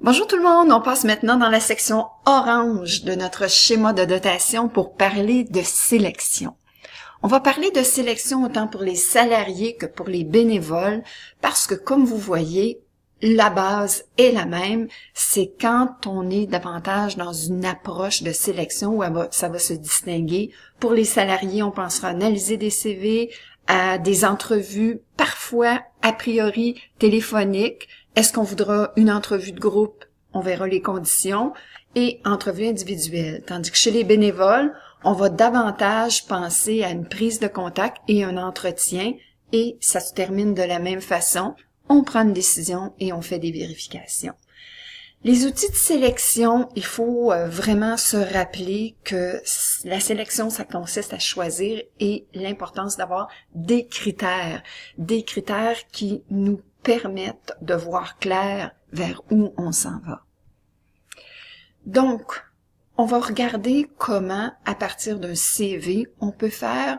Bonjour tout le monde, on passe maintenant dans la section orange de notre schéma de dotation pour parler de sélection. On va parler de sélection autant pour les salariés que pour les bénévoles parce que comme vous voyez, la base est la même, c'est quand on est davantage dans une approche de sélection où ça va se distinguer. Pour les salariés, on pensera analyser des CV, à des entrevues, parfois a priori téléphoniques. Est-ce qu'on voudra une entrevue de groupe? On verra les conditions. Et entrevue individuelle. Tandis que chez les bénévoles, on va davantage penser à une prise de contact et un entretien. Et ça se termine de la même façon. On prend une décision et on fait des vérifications. Les outils de sélection, il faut vraiment se rappeler que la sélection, ça consiste à choisir et l'importance d'avoir des critères qui nous permettent de voir clair vers où on s'en va. Donc, on va regarder comment, à partir d'un CV, on peut faire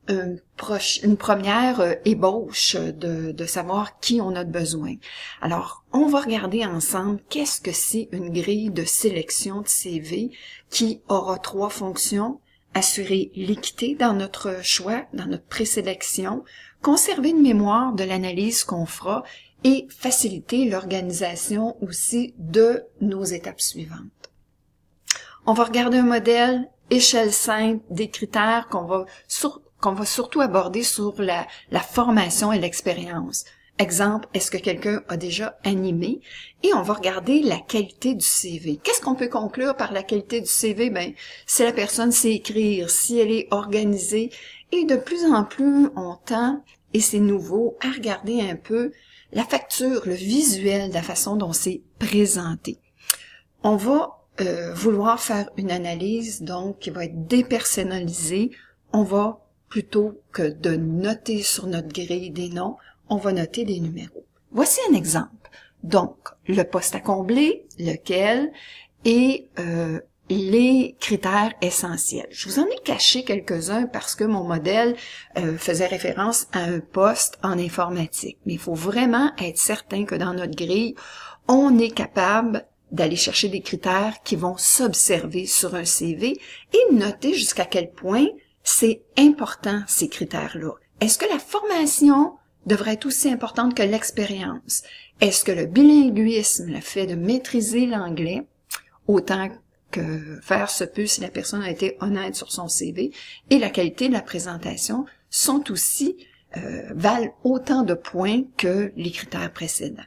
une première ébauche de savoir qui on a besoin. Alors, on va regarder ensemble qu'est-ce que c'est une grille de sélection de CV qui aura 3 fonctions. Assurer l'équité dans notre choix, dans notre présélection, conserver une mémoire de l'analyse qu'on fera et faciliter l'organisation aussi de nos étapes suivantes. On va regarder un modèle, échelle simple, des critères qu'on va surtout aborder sur la formation et l'expérience. Exemple, est-ce que quelqu'un a déjà animé? Et on va regarder la qualité du CV. Qu'est-ce qu'on peut conclure par la qualité du CV? Si la personne sait écrire, si elle est organisée, et de plus en plus on tend, et c'est nouveau, à regarder un peu la facture, le visuel de la façon dont c'est présenté. On va vouloir faire une analyse, donc, qui va être dépersonnalisée. On va, plutôt que de noter sur notre grille des noms, on va noter des numéros. Voici un exemple. Donc, le poste à combler, lequel, et les critères essentiels. Je vous en ai caché quelques-uns parce que mon modèle faisait référence à un poste en informatique. Mais il faut vraiment être certain que dans notre grille, on est capable d'aller chercher des critères qui vont s'observer sur un CV et noter jusqu'à quel point c'est important, ces critères-là. Est-ce que la formation devrait être aussi importante que l'expérience? Est-ce que le bilinguisme, le fait de maîtriser l'anglais, autant que faire se peut si la personne a été honnête sur son CV, et la qualité de la présentation sont aussi, valent autant de points que les critères précédents.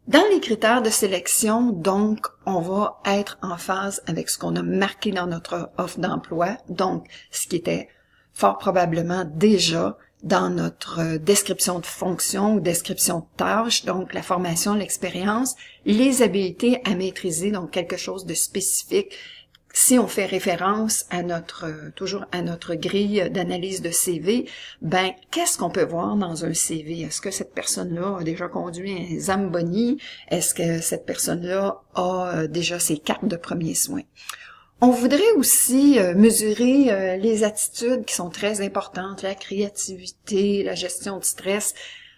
Dans les critères de sélection, donc, on va être en phase avec ce qu'on a marqué dans notre offre d'emploi, donc ce qui était fort probablement déjà dans notre description de fonction ou description de tâche, donc la formation, l'expérience, les habiletés à maîtriser, donc quelque chose de spécifique. Si on fait référence à toujours à notre grille d'analyse de CV, qu'est-ce qu'on peut voir dans un CV? Est-ce que cette personne-là a déjà conduit un Zamboni? Est-ce que cette personne-là a déjà ses cartes de premiers soins? On voudrait aussi mesurer les attitudes qui sont très importantes, la créativité, la gestion du stress,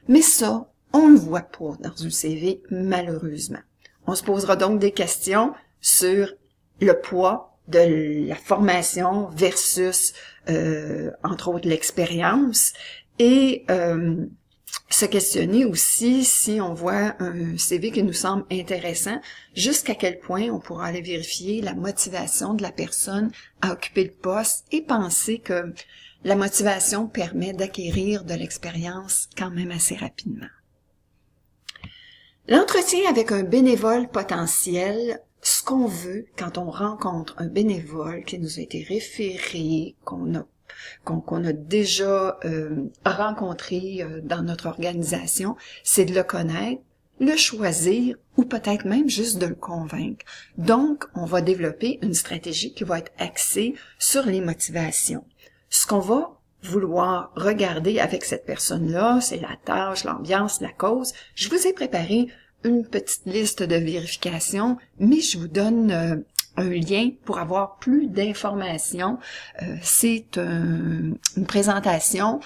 mais ça, on le voit pas dans un CV, malheureusement. On se posera donc des questions sur le poids de la formation versus, entre autres, l'expérience et se questionner aussi si on voit un CV qui nous semble intéressant, jusqu'à quel point on pourra aller vérifier la motivation de la personne à occuper le poste et penser que la motivation permet d'acquérir de l'expérience quand même assez rapidement. L'entretien avec un bénévole potentiel, ce qu'on veut quand on rencontre un bénévole qui nous a été référé, qu'on a déjà rencontré dans notre organisation, c'est de le connaître, le choisir ou peut-être même juste de le convaincre. Donc, on va développer une stratégie qui va être axée sur les motivations. Ce qu'on va vouloir regarder avec cette personne-là, c'est la tâche, l'ambiance, la cause. Je vous ai préparé une petite liste de vérifications, mais je vous donne un lien pour avoir plus d'informations. C'est une présentation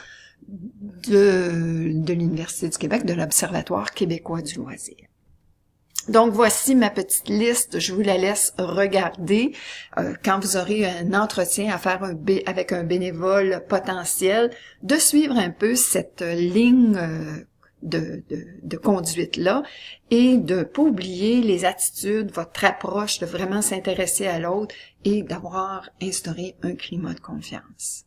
de l'Université du Québec, de l'Observatoire québécois du loisir. Donc, voici ma petite liste. Je vous la laisse regarder. Quand vous aurez un entretien à faire avec un bénévole potentiel, de suivre un peu cette ligne de conduite-là et de ne pas oublier les attitudes, votre approche, de vraiment s'intéresser à l'autre et d'avoir instauré un climat de confiance.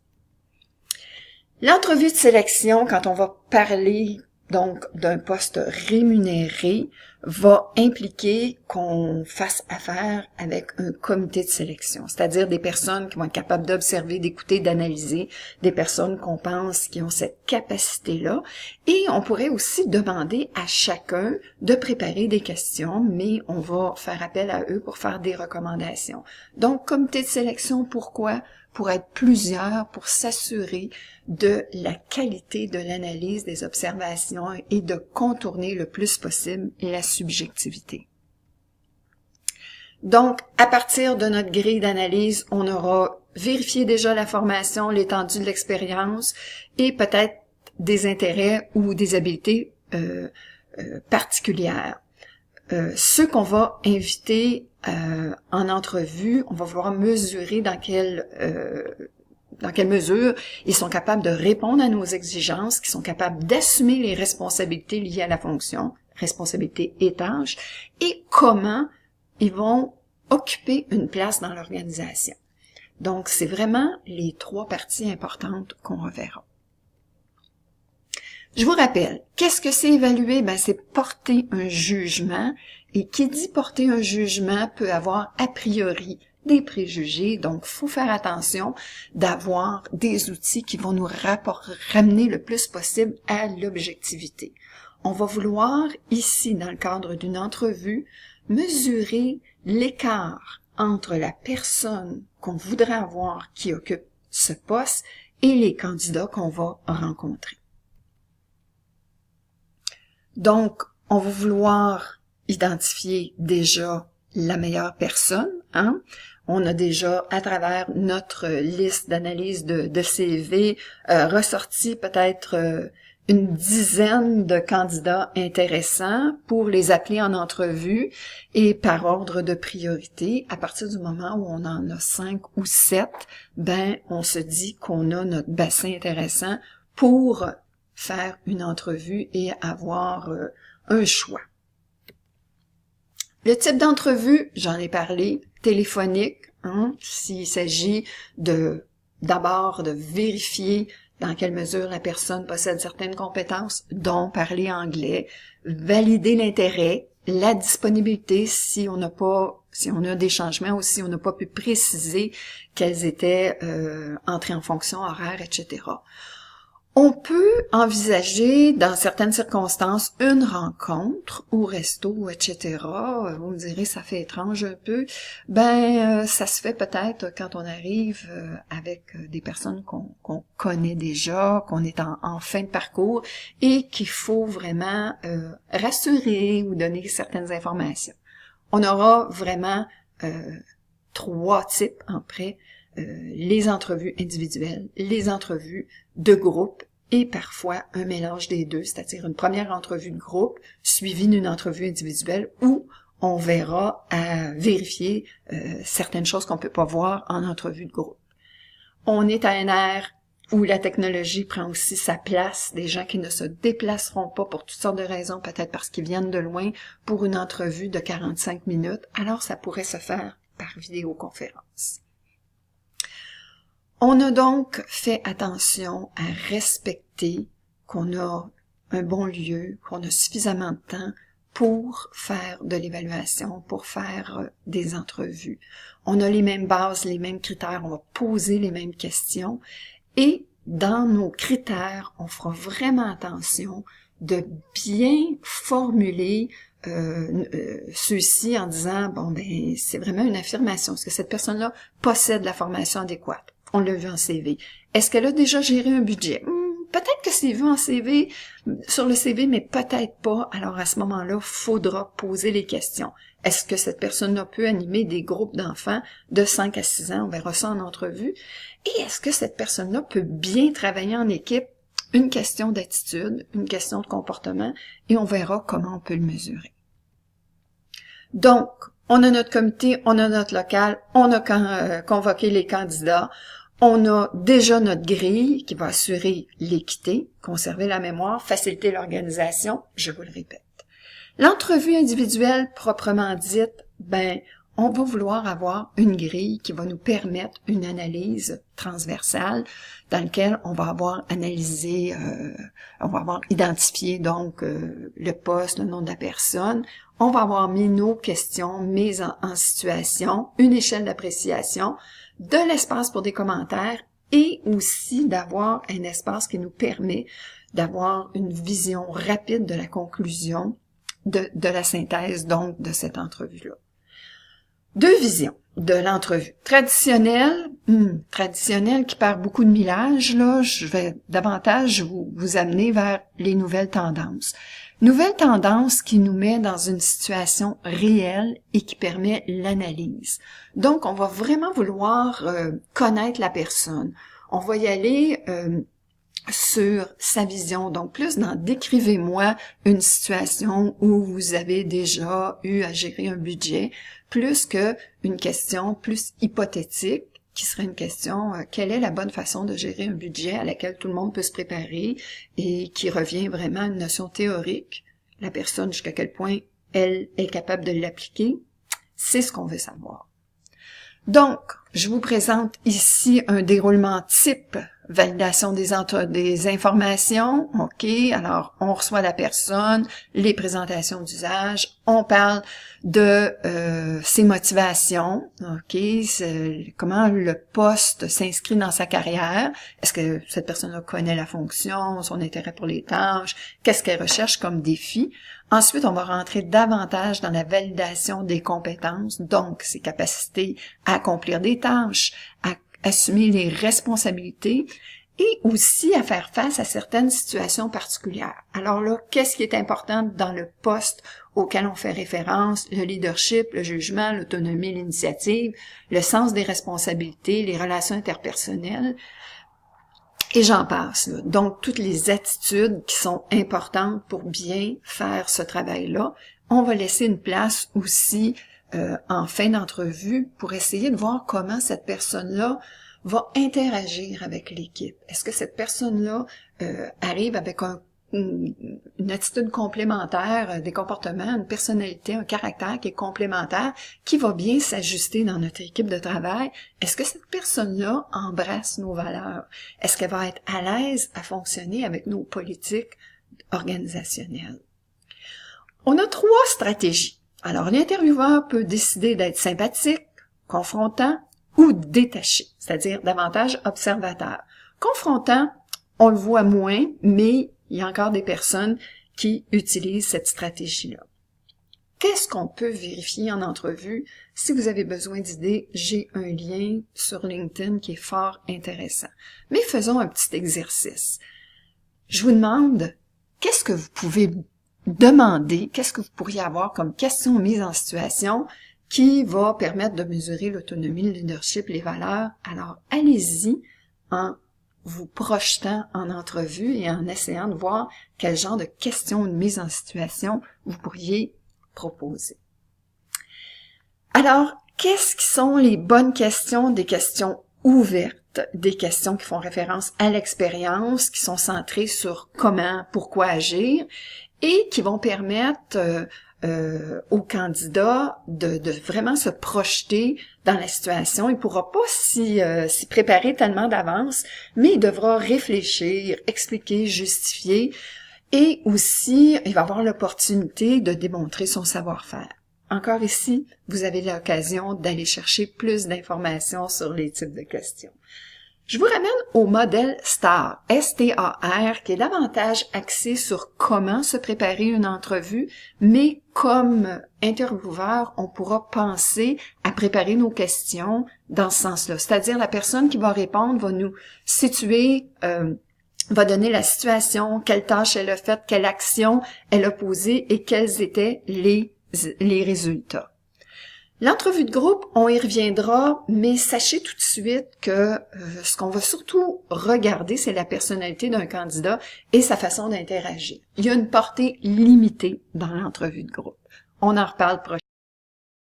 L'entrevue de sélection, quand on va parler donc d'un poste rémunéré, va impliquer qu'on fasse affaire avec un comité de sélection, c'est-à-dire des personnes qui vont être capables d'observer, d'écouter, d'analyser, des personnes qu'on pense qui ont cette capacité-là. Et on pourrait aussi demander à chacun de préparer des questions, mais on va faire appel à eux pour faire des recommandations. Donc, comité de sélection, pourquoi? Pour être plusieurs, pour s'assurer de la qualité de l'analyse des observations et de contourner le plus possible la subjectivité. Donc, à partir de notre grille d'analyse, on aura vérifié déjà la formation, l'étendue de l'expérience et peut-être des intérêts ou des habiletés particulières. Ceux qu'on va inviter en entrevue, on va vouloir mesurer dans quelle mesure ils sont capables de répondre à nos exigences, qu'ils sont capables d'assumer les responsabilités liées à la fonction, responsabilités et tâches, et comment ils vont occuper une place dans l'organisation. Donc, c'est vraiment les 3 parties importantes qu'on reverra. Je vous rappelle, qu'est-ce que c'est évaluer? C'est porter un jugement. Et qui dit porter un jugement peut avoir a priori des préjugés. Donc, faut faire attention d'avoir des outils qui vont nous ramener le plus possible à l'objectivité. On va vouloir, ici, dans le cadre d'une entrevue, mesurer l'écart entre la personne qu'on voudrait avoir qui occupe ce poste et les candidats qu'on va rencontrer. Donc, on va vouloir identifier déjà la meilleure personne. On a déjà, à travers notre liste d'analyse de CV, ressorti peut-être une dizaine de candidats intéressants pour les appeler en entrevue et par ordre de priorité. À partir du moment où on en a 5 ou 7, on se dit qu'on a notre bassin intéressant pour faire une entrevue et avoir un choix. Le type d'entrevue, j'en ai parlé, téléphonique, s'il s'agit d'abord de vérifier dans quelle mesure la personne possède certaines compétences, dont parler anglais, valider l'intérêt, la disponibilité si on a des changements ou si on n'a pas pu préciser qu'elles étaient entrées en fonction horaire, etc. On peut envisager, dans certaines circonstances, une rencontre au resto, etc. Vous me direz, ça fait étrange un peu. Ça se fait peut-être quand on arrive avec des personnes qu'on connaît déjà, qu'on est en fin de parcours et qu'il faut vraiment rassurer ou donner certaines informations. On aura vraiment 3 types après. Les entrevues individuelles, les entrevues de groupe et parfois un mélange des deux, c'est-à-dire une première entrevue de groupe suivie d'une entrevue individuelle où on verra à vérifier certaines choses qu'on peut pas voir en entrevue de groupe. On est à un ère où la technologie prend aussi sa place, des gens qui ne se déplaceront pas pour toutes sortes de raisons, peut-être parce qu'ils viennent de loin, pour une entrevue de 45 minutes, alors ça pourrait se faire par vidéoconférence. On a donc fait attention à respecter qu'on a un bon lieu, qu'on a suffisamment de temps pour faire de l'évaluation, pour faire des entrevues. On a les mêmes bases, les mêmes critères, on va poser les mêmes questions et dans nos critères, on fera vraiment attention de bien formuler ceux-ci en disant, c'est vraiment une affirmation. Est-ce que cette personne-là possède la formation adéquate? On l'a vu en CV. Est-ce qu'elle a déjà géré un budget? Peut-être que c'est vu sur le CV, mais peut-être pas. Alors, à ce moment-là, faudra poser les questions. Est-ce que cette personne-là peut animer des groupes d'enfants de 5 à 6 ans? On verra ça en entrevue. Et est-ce que cette personne-là peut bien travailler en équipe? Une question d'attitude, une question de comportement, et on verra comment on peut le mesurer. Donc, on a notre comité, on a notre local, on a convoqué les candidats, on a déjà notre grille qui va assurer l'équité, conserver la mémoire, faciliter l'organisation, je vous le répète. L'entrevue individuelle proprement dite, on va vouloir avoir une grille qui va nous permettre une analyse transversale dans laquelle on va avoir analysé, on va avoir identifié donc le poste, le nom de la personne. On va avoir mis nos questions, mises en situation, une échelle d'appréciation, de l'espace pour des commentaires et aussi d'avoir un espace qui nous permet d'avoir une vision rapide de la conclusion, de la synthèse donc de cette entrevue-là. Deux visions de l'entrevue. Traditionnelle qui perd beaucoup de millage, là, je vais davantage vous amener vers les nouvelles tendances. Nouvelle tendance qui nous met dans une situation réelle et qui permet l'analyse. Donc, on va vraiment vouloir connaître la personne. On va y aller sur sa vision, donc plus dans décrivez-moi une situation où vous avez déjà eu à gérer un budget, plus que une question plus hypothétique, qui serait une question quelle est la bonne façon de gérer un budget à laquelle tout le monde peut se préparer et qui revient vraiment à une notion théorique. La personne, jusqu'à quel point elle est capable de l'appliquer, c'est ce qu'on veut savoir. Donc, je vous présente ici un déroulement type, validation des informations, OK, alors on reçoit la personne, les présentations d'usage, on parle de ses motivations, OK, comment le poste s'inscrit dans sa carrière, est-ce que cette personne-là connaît la fonction, son intérêt pour les tâches, qu'est-ce qu'elle recherche comme défi. Ensuite, on va rentrer davantage dans la validation des compétences, donc ses capacités à accomplir des tâches, à assumer les responsabilités et aussi à faire face à certaines situations particulières. Alors là, qu'est-ce qui est important dans le poste auquel on fait référence? Le leadership, le jugement, l'autonomie, l'initiative, le sens des responsabilités, les relations interpersonnelles. Et j'en passe, là. Donc, toutes les attitudes qui sont importantes pour bien faire ce travail-là. On va laisser une place aussi en fin d'entrevue pour essayer de voir comment cette personne-là va interagir avec l'équipe. Est-ce que cette personne-là arrive avec une attitude complémentaire, des comportements, une personnalité, un caractère qui est complémentaire, qui va bien s'ajuster dans notre équipe de travail? Est-ce que cette personne-là embrasse nos valeurs? Est-ce qu'elle va être à l'aise à fonctionner avec nos politiques organisationnelles? On a 3 stratégies. Alors, l'intervieweur peut décider d'être sympathique, confrontant ou détaché, c'est-à-dire davantage observateur. Confrontant, on le voit moins, mais il y a encore des personnes qui utilisent cette stratégie-là. Qu'est-ce qu'on peut vérifier en entrevue? Si vous avez besoin d'idées, j'ai un lien sur LinkedIn qui est fort intéressant. Mais faisons un petit exercice. Je vous demande, qu'est-ce que vous pouvez demander, qu'est-ce que vous pourriez avoir comme question mise en situation qui va permettre de mesurer l'autonomie, le leadership, les valeurs? Alors, allez-y en vous projetant en entrevue et en essayant de voir quel genre de questions de mise en situation vous pourriez proposer. Alors, qu'est-ce qui sont les bonnes questions? Des questions ouvertes, des questions qui font référence à l'expérience, qui sont centrées sur comment, pourquoi agir et qui vont permettre au candidat de vraiment se projeter dans la situation. Il pourra pas s'y préparer tellement d'avance, mais il devra réfléchir, expliquer, justifier et aussi il va avoir l'opportunité de démontrer son savoir-faire. Encore ici, vous avez l'occasion d'aller chercher plus d'informations sur les types de questions. Je vous ramène au modèle STAR, S-T-A-R, qui est davantage axé sur comment se préparer une entrevue, mais comme intervieweur, on pourra penser à préparer nos questions dans ce sens-là. C'est-à-dire la personne qui va répondre va nous situer, va donner la situation, quelle tâche elle a faite, quelle action elle a posée et quels étaient les résultats. L'entrevue de groupe, on y reviendra, mais sachez tout de suite que ce qu'on va surtout regarder, c'est la personnalité d'un candidat et sa façon d'interagir. Il y a une portée limitée dans l'entrevue de groupe. On en reparle prochainement.